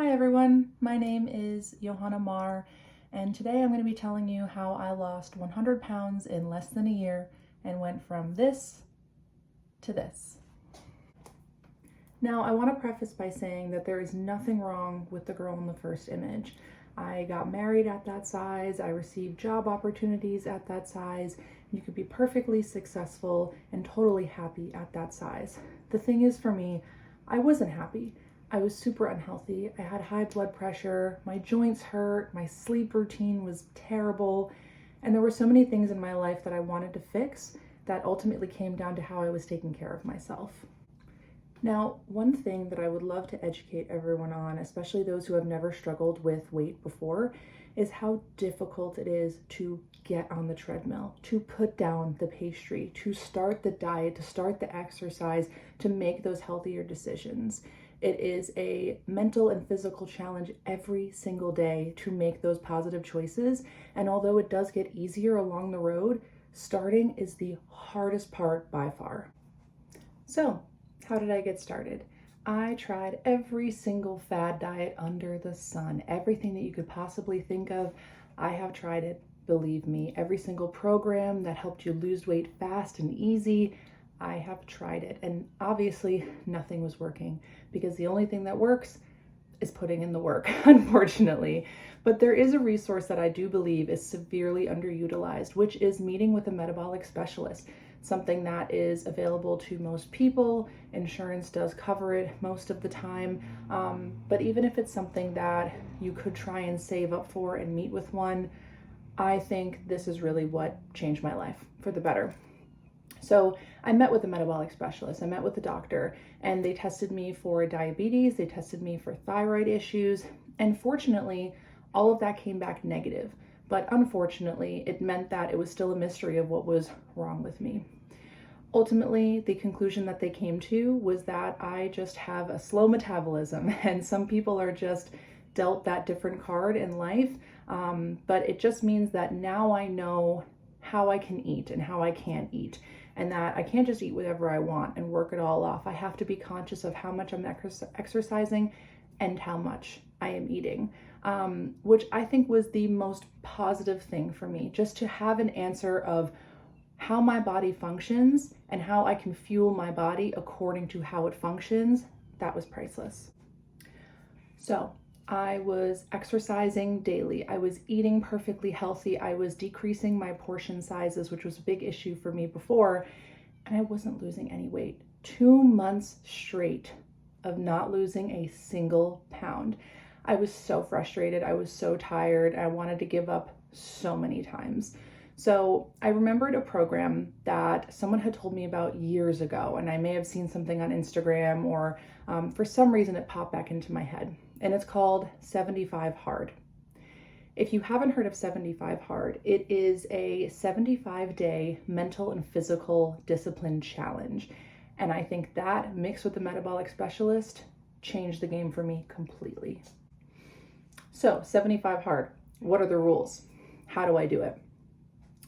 Hi everyone, my name is Johanna Marr, and today I'm going to be telling you how I lost 100 pounds in less than a year and went from this to this. Now, I want to preface by saying that there is nothing wrong with the girl in the first image. I got married at that size, I received job opportunities at that size, and you could be perfectly successful and totally happy at that size. The thing is, for me, I wasn't happy. I was super unhealthy. I had high blood pressure, my joints hurt, my sleep routine was terrible, and there were so many things in my life that I wanted to fix that ultimately came down to how I was taking care of myself. Now, one thing that I would love to educate everyone on, especially those who have never struggled with weight before, is how difficult it is to get on the treadmill, to put down the pastry, to start the diet, to start the exercise, to make those healthier decisions. It is a mental and physical challenge every single day to make those positive choices. And although it does get easier along the road, starting is the hardest part by far. So, how did I get started? I tried every single fad diet under the sun. Everything that you could possibly think of, I have tried it. Believe me, every single program that helped you lose weight fast and easy, I have tried it. And obviously nothing was working because the only thing that works is putting in the work, unfortunately. But there is a resource that I do believe is severely underutilized, which is meeting with a metabolic specialist. Something that is available to most people. Insurance does cover it most of the time. But even if it's something that you could try and save up for and meet with one, I think this is really what changed my life for the better. So I met with a metabolic specialist, I met with a doctor, and they tested me for diabetes, they tested me for thyroid issues, and fortunately, all of that came back negative. But unfortunately, it meant that it was still a mystery of what was wrong with me. Ultimately, the conclusion that they came to was that I just have a slow metabolism, and some people are just dealt that different card in life. But it just means that now I know how I can eat and how I can't eat, and that I can't just eat whatever I want and work it all off. I have to be conscious of how much I'm exercising and how much I am eating, which I think was the most positive thing for me, just to have an answer of how my body functions and how I can fuel my body according to how it functions. That was priceless. So I was exercising daily. I was eating perfectly healthy. I was decreasing my portion sizes, which was a big issue for me before, and I wasn't losing any weight. 2 months straight of not losing a single pound. I was so frustrated. I was so tired. I wanted to give up so many times. So I remembered a program that someone had told me about years ago, and I may have seen something on Instagram or for some reason it popped back into my head, and it's called 75 Hard. If you haven't heard of 75 Hard, it is a 75-day mental and physical discipline challenge. And I think that mixed with the metabolic specialist changed the game for me completely. So 75 Hard, what are the rules? How do I do it?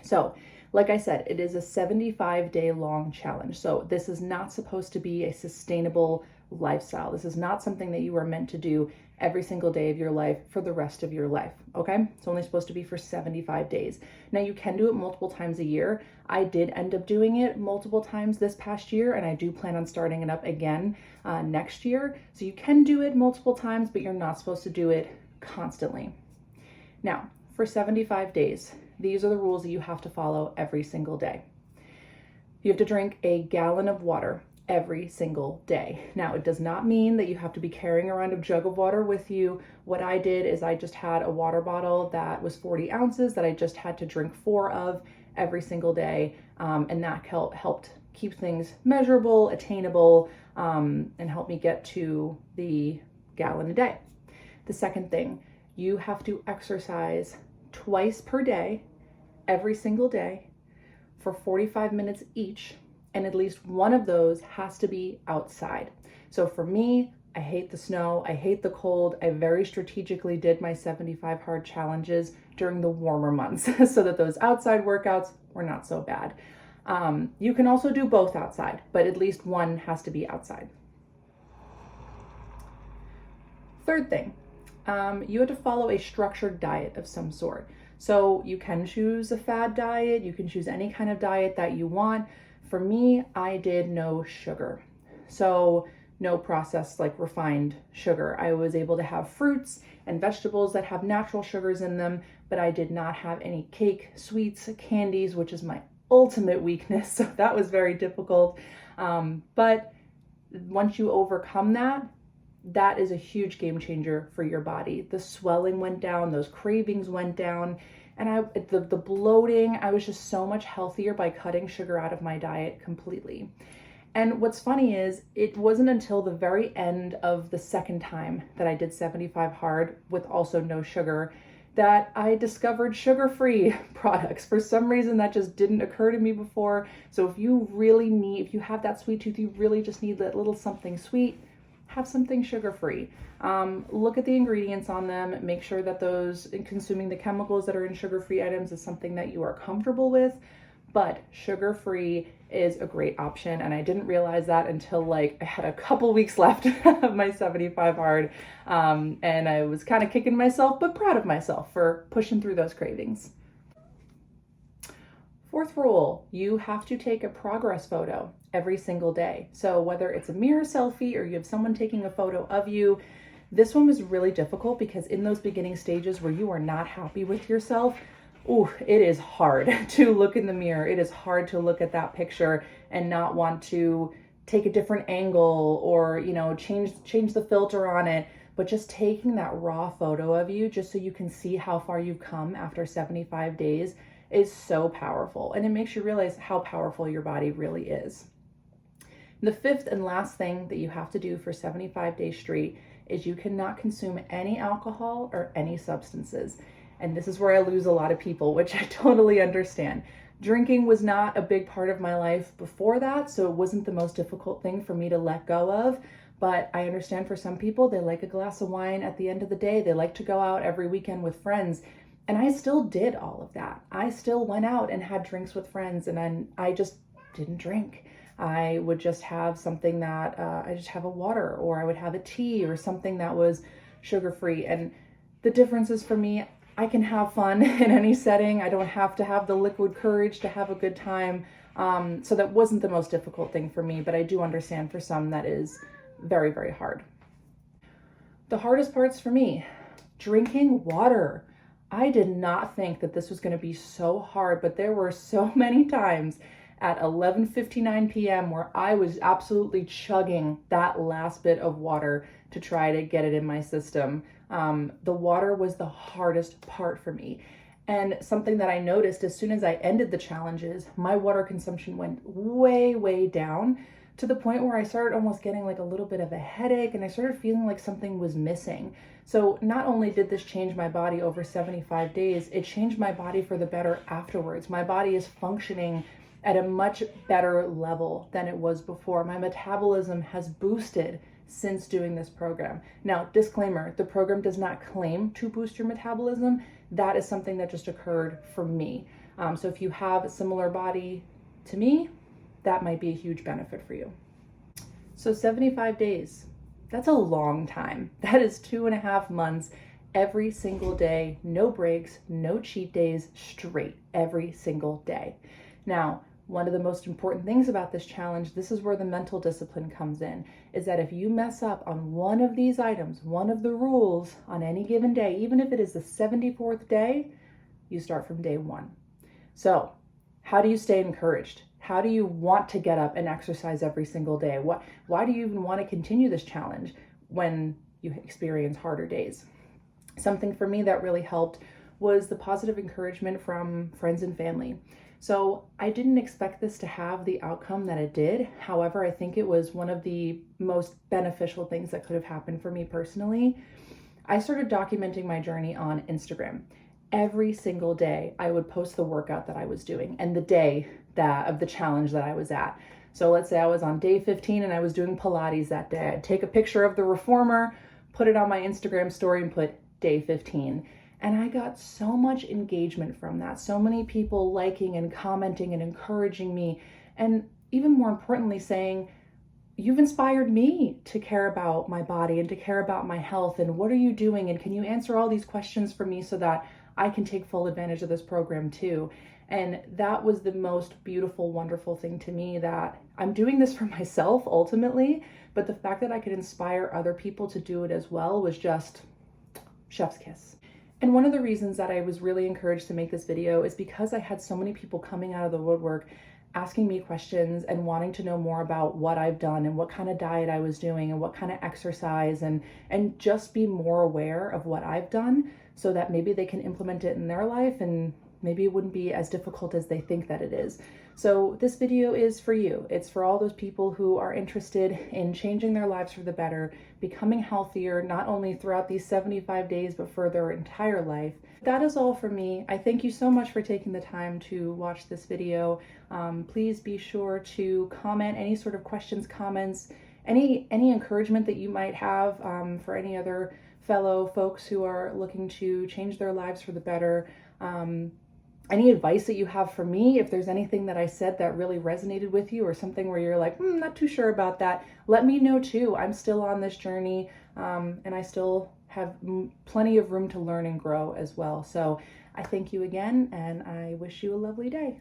So, like I said, it is a 75-day long challenge. So this is not supposed to be a sustainable lifestyle. This is not something that you are meant to do every single day of your life for the rest of your life, okay? It's only supposed to be for 75 days. Now, you can do it multiple times a year. I did end up doing it multiple times this past year, and I do plan on starting it up again next year. So you can do it multiple times, but you're not supposed to do it constantly. Now, for 75 days, these are the rules that you have to follow every single day. You have to drink a gallon of water every single day. Now, it does not mean that you have to be carrying around a jug of water with you. What I did is I just had a water bottle that was 40 ounces that I just had to drink 4 of every single day. And that helped keep things measurable, attainable, and help me get to the gallon a day. The second thing, you have to exercise twice per day, every single day, for 45 minutes each, and at least one of those has to be outside. So for me, I hate the snow, I hate the cold. I very strategically did my 75 Hard challenges during the warmer months so that those outside workouts were not so bad. You can also do both outside, but at least one has to be outside. Third thing, You had to follow a structured diet of some sort. So you can choose a fad diet, you can choose any kind of diet that you want. For me, I did no sugar. So no processed, like refined sugar. I was able to have fruits and vegetables that have natural sugars in them, but I did not have any cake, sweets, candies, which is my ultimate weakness. So that was very difficult. But once you overcome that, that is a huge game changer for your body. The swelling went down, those cravings went down, and the bloating, I was just so much healthier by cutting sugar out of my diet completely. And what's funny is it wasn't until the very end of the second time that I did 75 hard with also no sugar that I discovered sugar-free products. For some reason that just didn't occur to me before. So if you have that sweet tooth, you really just need that little something sweet, have something sugar-free. Look at the ingredients on them, make sure that consuming the chemicals that are in sugar-free items is something that you are comfortable with. But sugar-free is a great option, and I didn't realize that until like I had a couple weeks left of my 75 hard, and I was kind of kicking myself, but proud of myself for pushing through those cravings. Fourth rule, you have to take a progress photo every single day. So whether it's a mirror selfie or you have someone taking a photo of you, this one was really difficult because in those beginning stages where you are not happy with yourself, it is hard to look in the mirror. It is hard to look at that picture and not want to take a different angle or, change the filter on it. But just taking that raw photo of you just so you can see how far you've come after 75 days is so powerful. And it makes you realize how powerful your body really is. The fifth and last thing that you have to do for 75 days straight is you cannot consume any alcohol or any substances. And this is where I lose a lot of people, which I totally understand. Drinking was not a big part of my life before that, so it wasn't the most difficult thing for me to let go of. But I understand for some people, they like a glass of wine at the end of the day. They like to go out every weekend with friends. And I still did all of that. I still went out and had drinks with friends, and then I just didn't drink. I would just have something that, I just have a water, or I would have a tea or something that was sugar-free. And the difference is for me, I can have fun in any setting. I don't have to have the liquid courage to have a good time. So that wasn't the most difficult thing for me, but I do understand for some that is very, very hard. The hardest parts for me, drinking water. I did not think that this was going to be so hard, but there were so many times at 11:59 p.m. where I was absolutely chugging that last bit of water to try to get it in my system. The water was the hardest part for me. And something that I noticed as soon as I ended the challenges, my water consumption went way, way down to the point where I started almost getting like a little bit of a headache, and I started feeling like something was missing. So not only did this change my body over 75 days, it changed my body for the better afterwards. My body is functioning at a much better level than it was before. My metabolism has boosted since doing this program. Now, disclaimer, the program does not claim to boost your metabolism. That is something that just occurred for me. So if you have a similar body to me, that might be a huge benefit for you. So 75 days, that's a long time. That is 2.5 months, every single day, no breaks, no cheat days, straight every single day. Now, one of the most important things about this challenge, this is where the mental discipline comes in, is that if you mess up on one of these items, one of the rules on any given day, even if it is the 74th day, you start from day one. So how do you stay encouraged? How do you want to get up and exercise every single day? Why do you even want to continue this challenge when you experience harder days? Something for me that really helped was the positive encouragement from friends and family. So I didn't expect this to have the outcome that it did. However, I think it was one of the most beneficial things that could have happened for me personally. I started documenting my journey on Instagram. Every single day, I would post the workout that I was doing and the day of the challenge that I was at. So let's say I was on day 15 and I was doing Pilates that day. I'd take a picture of the reformer, put it on my Instagram story and put day 15. And I got so much engagement from that. So many people liking and commenting and encouraging me. And even more importantly, saying, you've inspired me to care about my body and to care about my health. And what are you doing? And can you answer all these questions for me so that I can take full advantage of this program too? And that was the most beautiful, wonderful thing to me, that I'm doing this for myself ultimately, but the fact that I could inspire other people to do it as well was just chef's kiss. And one of the reasons that I was really encouraged to make this video is because I had so many people coming out of the woodwork asking me questions and wanting to know more about what I've done and what kind of diet I was doing and what kind of exercise, and just be more aware of what I've done so that maybe they can implement it in their life and maybe it wouldn't be as difficult as they think that it is. So this video is for you. It's for all those people who are interested in changing their lives for the better, becoming healthier, not only throughout these 75 days, but for their entire life. That is all for me. I thank you so much for taking the time to watch this video. Please be sure to comment any sort of questions, comments, any encouragement that you might have for any other fellow folks who are looking to change their lives for the better. Any advice that you have for me, if there's anything that I said that really resonated with you or something where you're like, not too sure about that, let me know too. I'm still on this journey and I still have plenty of room to learn and grow as well. So I thank you again and I wish you a lovely day.